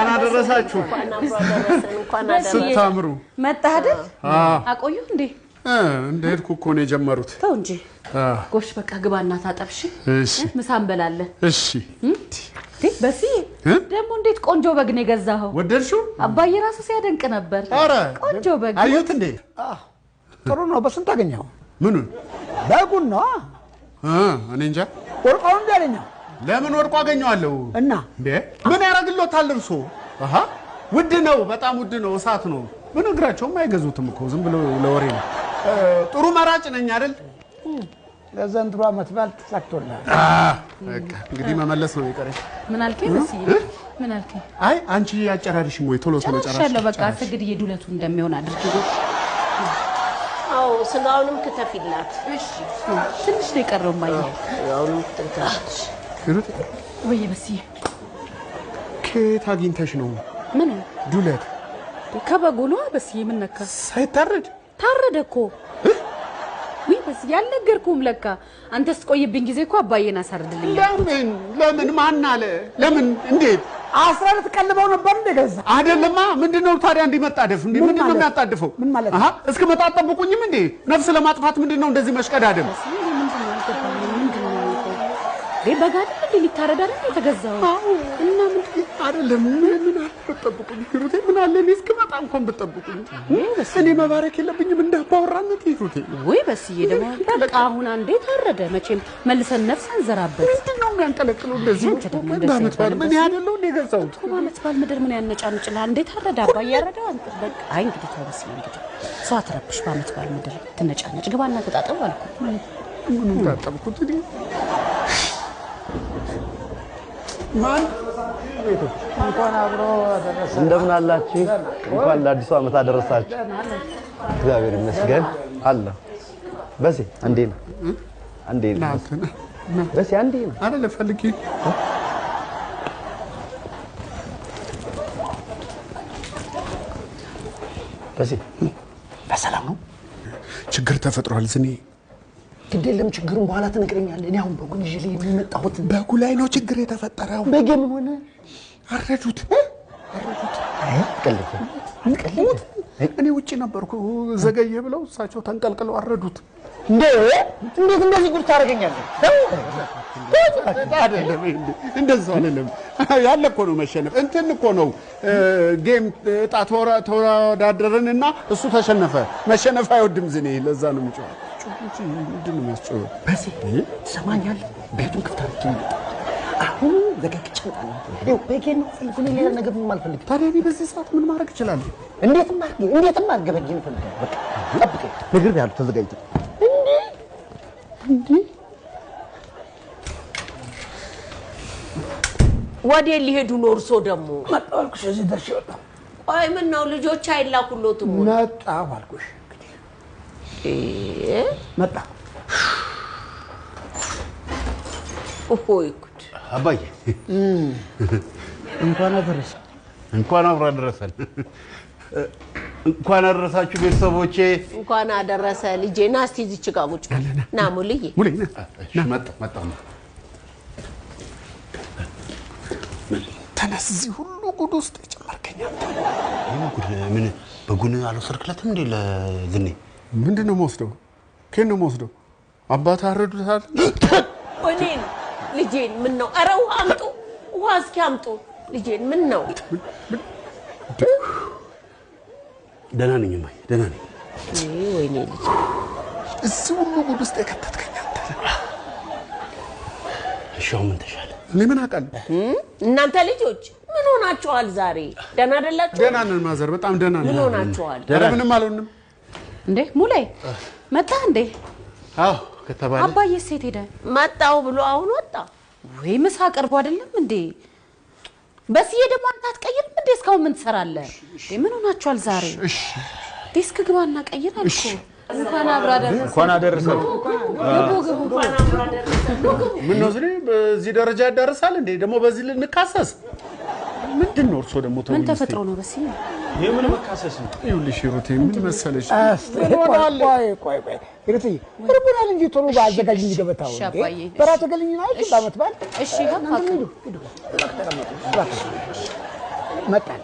አና ደረሳችሁ ስታምሩ መጣ አይደል አቆዩ እንዴ እንደሄድኩ እኮ ነው የጀመሩት ተው እንጂ ጎሽ በቃ ግባና ታጠብሽ እሺ ምሳን በላለን እሺ በሲ ደሞ እንዴት ቆንጆ በግ ነው ገዛኸው ወደድሽው አባዬ ራሱ ሲያደንቅ ነበር ቆንጆ በግ አዩት እንዴ ጥሩ ነው በስንት አገኘው ምኑን በጉን ነው እኔ እንጃ ወርቆን እንዳለኛው ለምን ወርቆ አገኘዋለሁ እና እንዴ ምን ያረግሎታል እርሶ አሃ ውድ ነው በጣም ውድ ነው እሳት ነው ምን እግራቸውም አይገዙትም እኮ ዝም ብሎ ለወሬ ነው ጥሩ መራጭ ነኝ አይደል ለዘንድሮ አመትባል ተሳክቶልሃል በቃ እንግዲህ መመለስ ነው ይቀርሽ ምን አልከኝ በሲ ምን አልከኝ አይ አንቺ ያጨራርሽም ወይ ቶሎ ቶሎ ጨራርሽ ሻለ በቃ ሰግድ የዱለቱ እንደሚሆን አድርጊ አው ስጋውንም ከተፊላት እሺ ትንሽ ነው የቀረው ማየ ያውንም ከተፊላት ይሩት ወይ በሲ ከየት አግኝተሽ ነው ምን ዱለት ከበጉ ነው በሲ ምን ነካ ሳይታረድ ታረደ እኮ ወይ በሲ ያልነገርኩም ለካ አንተስ ቆይብኝ ጊዜ እኮ አባዬን አሳርድልኝ ለምን ማን አለ ለምን እንዴት አስራት ቀልበው ነበር እንደገዛ አይደለማ ምንድነው ታዲያ እንዲመጣደፍ እንዴ ምንድነው የሚያጣድፈው ምን ማለት አሃ እስከ መጣጣብቁኝም እንዴ ነፍስ ለማጥፋት ምንድነው እንደዚህ መሽቀዳደም በጋድ እንዴ ሊታረድ አይደል የተገዛው እና ምን አይደለም ምን አልተጠብቁኝ ይሩቴ ምን አለ እኔ እስከመጣ እንኳን በተጠብቁኝ እኔ መባረክ የለብኝም እንዳባወራነት ይሩቴ ወይ በስዬ ደግሞ በቃ አሁን አንዴ ታረደ መቼም መልሰን ነፍስ አንዘራበት ምንድነው የሚያንቀለቅለው እንደዚህ ባመት ባል ምን ያደለው እንደ ገዛው ባመት ባል ምድር ምን ያነጫንጭላል እንዴ ታረደ አባዬ ያረዳው አንተ በቃ አይ እንግዲህ ተወስ እንግዲህ ሰው አትረብሽ ባመት ባል ምድር ትነጫነጭ ግባና ተጣጣው አልኩ ምን ታጣብኩት እንዴ ማን እንኳን አብሮ አደረሰ እንደምን አላችሁ እንኳን ለአዲሱ ዓመት አደረሳችሁ እግዚአብሔር ይመስገን አለ በሲ አንዴ ነው በሲ አንዴ ነው አይደለ ፈልጊ በሲ በሰላም ነው ችግር ተፈጥሯል ዝኔ ግዴለም ችግሩን በኋላ ትነግረኛለህ እኔ አሁን በጉን ይዤ የሚመጣሁት በጉ ላይ ነው ችግር የተፈጠረው በጌ ምን ሆነ አረዱት ቀልድ እኔ ውጪ ነበርኩ ዘገየ ብለው እሳቸው ተንቀልቅለው አረዱት እንዴት እንደዚህ ጉድ ታረጋኛለህ አይደለም እንደዛው አይደለም ያለ እኮ ነው መሸነፍ እንትን እኮ ነው ጌም እጣ ተወዳደረንና እሱ ተሸነፈ መሸነፍ አይወድም ዝኔ ለዛ ነው የምጮህ ምንድን ነው የሚያስጮህ በዚህ ትሰማኛለህ ቤቱን ክፍት አድርጌ አሁን ዘጋግቼ ነው በጌን ነው ፈልጉኝ ሌላ ነገር ምን ማልፈልግ ታዲያ እኔ በዚህ ሰዓት ምን ማድረግ እችላለሁ እንዴትም አድርጌ በጌን ፈልግ በቃ ጠብቀኝ ነገር ያለው ተዘጋጅተህ እንዴ ወዴ ሊሄዱ ነው እርሶ ደግሞ መጣልኩሽ እዚህ ደርሼ ወጣሁ ቆይ ምን ነው ልጆች አይላኩሎትም መጣሁ አልኩሽ መጣ ኦሆይ ጉድ አባዬ እንኳን አደረሰ እንኳን አብራ ደረሰን እንኳን አደረሳችሁ ቤተሰቦቼ እንኳን አደረሰ ልጄ ና እስቲ እዚች ጋር ቁጭ ና ሙልዬ ና መጣ ተነስ እዚህ ሁሉ ጉድ ውስጥ የጨመርከኝ ምን በጉን አልወሰድክለትም እንዴ ለዝኔ ምንድነው የምወስደው ከየት ነው የምወስደው አባት አረዱታል እኔን ልጄን ምን ነው ኧረ ውሃ አምጡ ውሃ እስኪ አምጡ ልጄን ምን ነው ደህና ነኝ ማይ ደህና ነኝ ወይኔ ልጅ እዚህ ሁሉ ጉድ ውስጥ የከተትከኝ አንተ እሺው ምን ተሻለ እኔ ምን አውቃለሁ እናንተ ልጆች ምን ሆናችኋል ዛሬ ደህና አይደላችሁ ደህና ነን ማዘር በጣም ደህና ነን ምን ሆናችኋል ምንም አልሆንም እንዴ ሙላይ መጣ እንዴ አዎ ከተባለ አባዬ ሴት ሄደ መጣው ብሎ አሁን ወጣ ወይ ምሳ ቀርቦ አይደለም እንዴ በስዬ ደግሞ አንተ አትቀይርም እንዴ እስካሁን ምን ትሰራለህ ምን ሆናችኋል ዛሬ እሺ ዲስክ ግባና ቀይር አልኩ እንኳን አብራ ደረሰ እንኳን አደረሰ ምን ነው ዝኔ በዚህ ደረጃ ያዳርሳል እንዴ ደግሞ በዚህ ልንካሰስ ምንድነው እርሶ ደግሞ ተው ምን ተፈጥሮ ነው በስዬ የምን መካሰስ ነው ይኸውልሽ ሩቴ ምን መሰለሽ ቆይ ሩቴ ርቡናል እንጂ ቶሎ ባዘጋጅ እንዲገበታው እንዴ በራተ ገልኝ ማለት ባመት ባል እሺ ሀፋክ መጣን።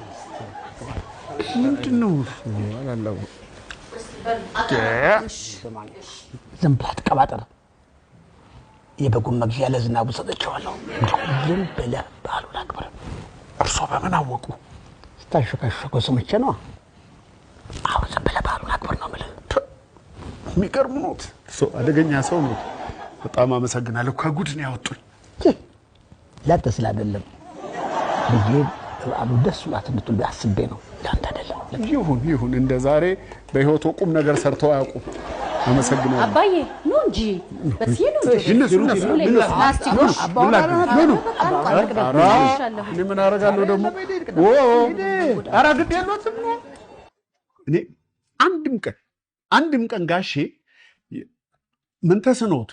ምንድን ነው አላለው። ዝም ብለህ አትቀባጠር። የበጉን መግዣ ለዝናቡ ሰጥቼዋለሁ። ዝም ብለህ በዓሉን አክብር። እርሶ በምን አወቁ? ስታሸካሸኮ ሰምቼ ነው። አሁን ዝም ብለህ በዓሉን አክብር ነው የምልህ። የሚገርም ኖት። አደገኛ ሰው ነው። በጣም አመሰግናለሁ። ከጉድ ነው ያወጡኝ። ላንተ ስላይደለም ልጄ በዓሉ ደስ ብሏት እንድትውል አስቤ ነው። ላንተ አይደለም። ይሁን እንደ ዛሬ በህይወቱ ቁም ነገር ሰርተው አያውቁም። አመሰግናለሁ። አባዬ ኑ እንጂ በዚህ ነው እኔ ምን አደርጋለሁ ደግሞ? ኧረ ግድ የለዎትም። እኔ አንድም ቀን ጋሼ ምን ተስኖት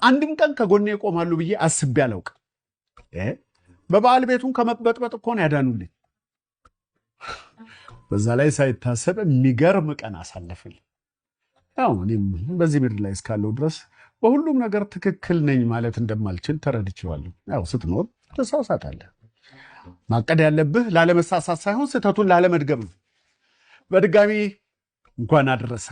አንድም ቀን ከጎኔ ይቆማሉ ብዬ አስቤ አላውቅም። በበዓል ቤቱን ከመበጥበጥ እኮ ነው ያዳኑልኝ። በዛ ላይ ሳይታሰብ የሚገርም ቀን አሳለፍን። ያው እኔም በዚህ ምድር ላይ እስካለው ድረስ በሁሉም ነገር ትክክል ነኝ ማለት እንደማልችል ተረድቼዋለሁ። ያው ስትኖር ትሳሳታለህ። ማቀድ ያለብህ ላለመሳሳት ሳይሆን ስህተቱን ላለመድገም ነው። በድጋሚ እንኳን አደረሰ።